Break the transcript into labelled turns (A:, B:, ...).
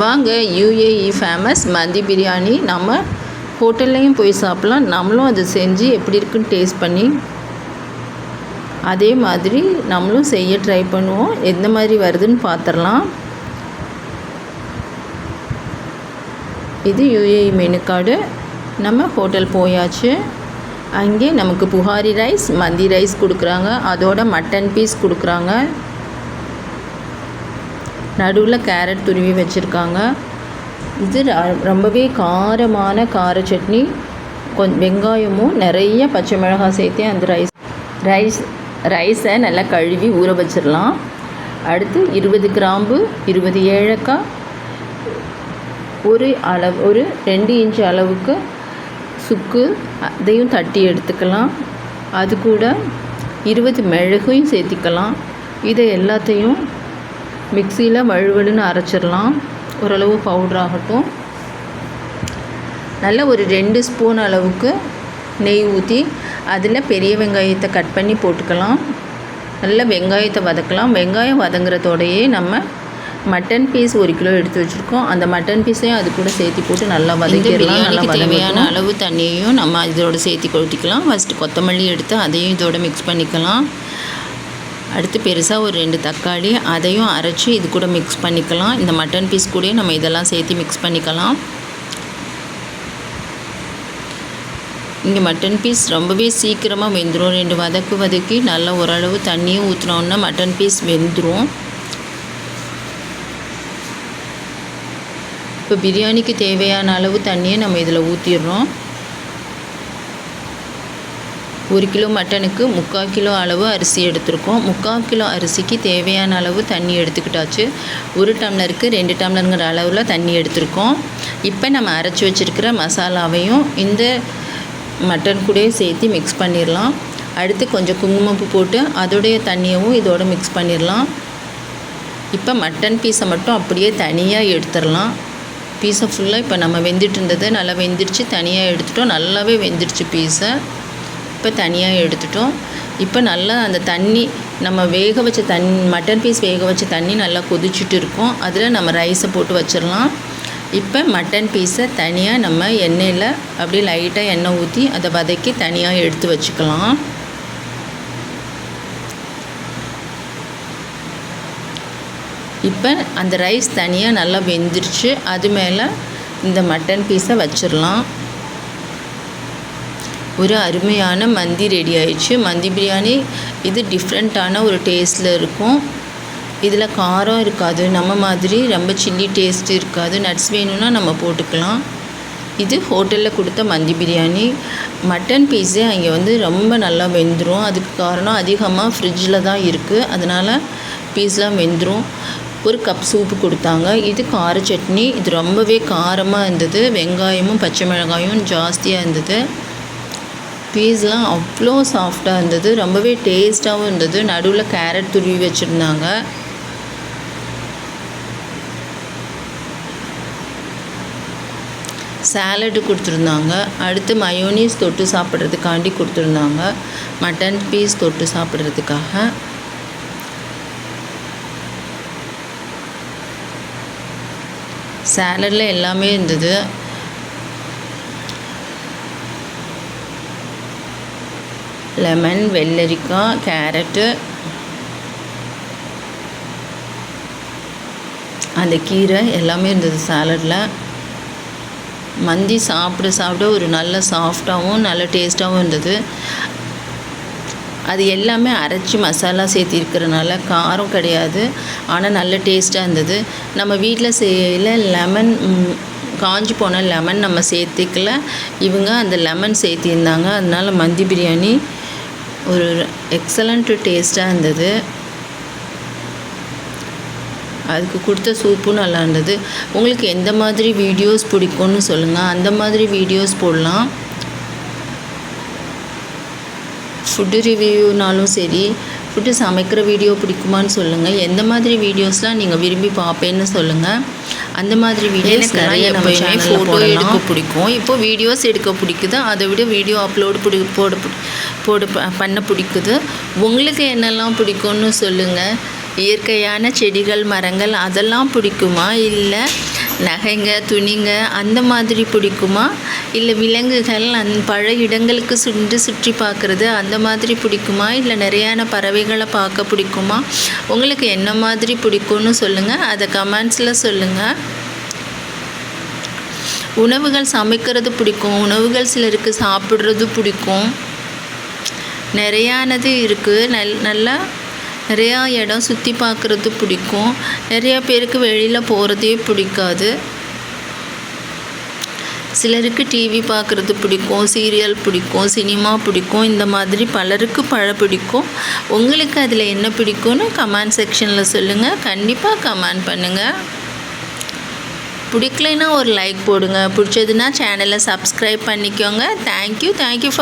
A: வாங்க UAE famous மந்தி பிரியாணி நம்ம ஹோட்டல்லையும் போய் சாப்பிட்லாம். நம்மளும் அதை செஞ்சு எப்படி இருக்குன்னு டேஸ்ட் பண்ணி அதே மாதிரி நம்மளும் செய்ய ட்ரை பண்ணுவோம். எந்த மாதிரி வருதுன்னு பார்த்துடலாம். இது யூஏஇ மெனு கார்டு. நம்ம ஹோட்டல் போயாச்சு. அங்கே நமக்கு புகாரி ரைஸ், மந்தி ரைஸ் கொடுக்குறாங்க. அதோட மட்டன் பீஸ் கொடுக்குறாங்க. நடுவில் கேரட் துருவி வச்சுருக்காங்க. இது ரொம்பவே காரமான கார சட்னி. வெங்காயமும் நிறைய பச்சை மிளகாய் சேர்த்து அந்த ரைஸை நல்லா கழுவி ஊற வச்சிடலாம். அடுத்து 20 கிராம்பு, 20 ஏலக்காய், ஒரு 2 இன்ச் அளவுக்கு சுக்கு, அதையும் தட்டி எடுத்துக்கலாம். அது கூட 20 மிளகையும் சேர்த்திக்கலாம். இதை எல்லாத்தையும் மிக்சியில் வழுவழுன்னு அரைச்சிடலாம். ஓரளவு பவுட்ராகட்டும். நல்ல ஒரு 2 ஸ்பூன் அளவுக்கு நெய் ஊற்றி அதில் பெரிய வெங்காயத்தை கட் பண்ணி போட்டுக்கலாம். நல்லா வெங்காயத்தை வதக்கலாம். வெங்காயம் வதங்குறதோடையே நம்ம மட்டன் பீஸ் 1 கிலோ எடுத்து வச்சுருக்கோம். அந்த மட்டன் பீஸையும் அது கூட சேர்த்து போட்டு நல்லா வதக்கிடலாம். நல்லா தேவையான அளவு தண்ணியையும் நம்ம இதோட சேர்த்து கொட்டிக்கலாம். ஃபஸ்ட்டு கொத்தமல்லி எடுத்து அதையும் இதோட மிக்ஸ் பண்ணிக்கலாம். அடுத்து பெருசாக ஒரு 2 தக்காளி, அதையும் அரைச்சி இது கூட மிக்ஸ் பண்ணிக்கலாம். இந்த மட்டன் பீஸ் கூட நம்ம இதெல்லாம் சேர்த்து மிக்ஸ் பண்ணிக்கலாம். இங்கே மட்டன் பீஸ் ரொம்பவே சீக்கிரமாக வெந்துடும். 2 வதக்கி நல்லா ஓரளவு தண்ணியும் ஊற்றினோன்னா மட்டன் பீஸ் வெந்துடும். இப்போ பிரியாணிக்கு தேவையான அளவு தண்ணியை நம்ம இதில் ஊற்றிடுறோம். 1 கிலோ மட்டனுக்கு 3/4 கிலோ அளவு அரிசி எடுத்திருக்கோம். 3/4 கிலோ அரிசிக்கு தேவையான அளவு தண்ணி எடுத்துக்கிட்டாச்சு. 1 டம்ளருக்கு 2 டம்ளருங்கிற அளவில் தண்ணி எடுத்திருக்கோம். இப்போ நம்ம அரைச்சி வச்சுருக்கிற மசாலாவையும் இந்த மட்டன் கூட சேர்த்து மிக்ஸ் பண்ணிடலாம். அடுத்து கொஞ்சம் குங்குமப்பூ போட்டு அதோடைய தண்ணியவும் இதோட மிக்ஸ் பண்ணிடலாம். இப்போ மட்டன் பீஸை மட்டும் அப்படியே தனியாக எடுத்துடலாம். பீஸை ஃபுல்லாக இப்போ நம்ம வெந்துட்டு இருந்தது நல்லா வெந்துடுச்சு. தனியாக எடுத்துட்டோம். நல்லாவே வெந்துடுச்சு பீஸை. இப்போ தனியாக எடுத்துட்டோம். இப்போ நல்லா அந்த தண்ணி நம்ம வேக வச்ச மட்டன் பீஸ் வேக வச்ச தண்ணி நல்லா கொதிச்சுட்டு இருக்கும். அதில் நம்ம ரைஸை போட்டு வச்சிடலாம். இப்போ மட்டன் பீஸை தனியாக நம்ம எண்ணெயில் அப்படியே லைட்டாக எண்ணெய் ஊற்றி அதை வதக்கி தனியாக எடுத்து வச்சுக்கலாம். இப்போ அந்த ரைஸ் தனியாக நல்லா வெந்துருச்சு. அது மேலே இந்த மட்டன் பீஸை வச்சிடலாம். ஒரு அருமையான மந்தி ரெடி ஆயிடுச்சு. மந்தி பிரியாணி இது டிஃப்ரெண்ட்டான ஒரு டேஸ்ட்டில் இருக்கும். இதில் காரம் இருக்காது, நம்ம மாதிரி ரொம்ப சில்லி டேஸ்ட் இருக்காது. நட்ஸ் வேணும்னா நம்ம போட்டுக்கலாம். இது ஹோட்டலில் கொடுத்த மந்தி பிரியாணி. மட்டன் பீஸே அங்கே ரொம்ப நல்லா வெந்துடும். அதுக்கு காரணம் அதிகமாக ஃப்ரிட்ஜில் தான் இருக்குது. அதனால் பீஸ்லாம் வெந்துடும். ஒரு கப் சூப்பு கொடுத்தாங்க. இது கார சட்னி. இது ரொம்பவே காரமாக இருந்தது. வெங்காயமும் பச்சை மிளகாயும் ஜாஸ்தியாக இருந்தது. பீஸ்லாம் அவ்வளோ சாஃப்டாக இருந்தது. ரொம்பவே டேஸ்ட்டாகவும் இருந்தது. நடுவில் கேரட் துருவி வச்சுருந்தாங்க. சாலடு கொடுத்துருந்தாங்க. அடுத்து மயோனீஸ் தொட்டு சாப்பிட்றதுக்காண்டி கொடுத்துருந்தாங்க. மட்டன் பீஸ் தொட்டு சாப்பிட்றதுக்காக. சாலடில் எல்லாமே இருந்தது. லெமன், வெள்ளரிக்காய், கேரட்டு, அந்த கீரை எல்லாமே இருந்தது சாலடில். மந்தி சாப்பிட ஒரு நல்ல சாஃப்டாகவும் நல்ல டேஸ்ட்டாகவும் இருந்தது. அது எல்லாமே அரைச்சி மசாலா சேர்த்திருக்கிறனால காரம் கிடையாது. ஆனால் நல்ல டேஸ்ட்டாக இருந்தது. நம்ம வீட்டில் செய்யல லெமன், காஞ்சி போன லெமன் நம்ம சேர்த்திக்கல. இவங்க அந்த லெமன் சேர்த்திருந்தாங்க. அதனால் மந்தி பிரியாணி ஒரு எக்ஸலண்ட் டேஸ்ட்டாக இருந்தது. அதுக்கு கொடுத்த சூப்பும் நல்லா இருந்தது. உங்களுக்கு எந்த மாதிரி வீடியோஸ் பிடிக்கும்னு சொல்லுங்கள். அந்த மாதிரி வீடியோஸ் போடலாம். ஃபுட்டு ரிவ்யூனாலும் சரி, ஃபுட்டு சமைக்கிற வீடியோ பிடிக்குமான்னு சொல்லுங்கள். எந்த மாதிரி வீடியோஸ்லாம் நீங்கள் விரும்பி பார்ப்பேன்னு சொல்லுங்கள். அந்த மாதிரி வீடியோஸ் நிறைய நம்ம சேனலில் ஃபோட்டோ எடுக்க பிடிக்கும். இப்போ வீடியோஸ் எடுக்க பிடிக்குது. அதை விட வீடியோ அப்லோடு பண்ண பிடிக்குது. உங்களுக்கு என்னெல்லாம் பிடிக்கும்னு சொல்லுங்கள். இயற்கையான செடிகள், மரங்கள் அதெல்லாம் பிடிக்குமா, இல்லை நகைங்க, துணிங்க அந்த மாதிரி பிடிக்குமா? இல்லை விலங்குகள் பல இடங்களுக்கு சுற்றி பார்க்குறது அந்த மாதிரி பிடிக்குமா? இல்லை நிறையான பறவைகளை பார்க்க பிடிக்குமா? உங்களுக்கு என்ன மாதிரி பிடிக்கும்னு சொல்லுங்கள். அதை கமெண்ட்ஸில் சொல்லுங்கள். உணவுகள் சமைக்கிறது பிடிக்கும். உணவுகள் சிலருக்கு சாப்பிட்றது பிடிக்கும். நிறையானது இருக்குது. நல்லா நிறையா இடம் சுற்றி பார்க்குறது பிடிக்கும். நிறையா பேருக்கு வெளியில் போகிறதே பிடிக்காது. சிலருக்கு டிவி பார்க்குறது பிடிக்கும், சீரியல் பிடிக்கும், சினிமா பிடிக்கும். இந்த மாதிரி பலருக்கு பிடிக்கும். உங்களுக்கு அதில் என்ன பிடிக்கும்னு கமெண்ட் செக்ஷனில் சொல்லுங்கள். கண்டிப்பாக கமெண்ட் பண்ணுங்கள். பிடிக்கலைன்னா ஒரு லைக் போடுங்க. பிடிச்சதுன்னா சேனலை சப்ஸ்கிரைப் பண்ணிக்கோங்க. Thank you for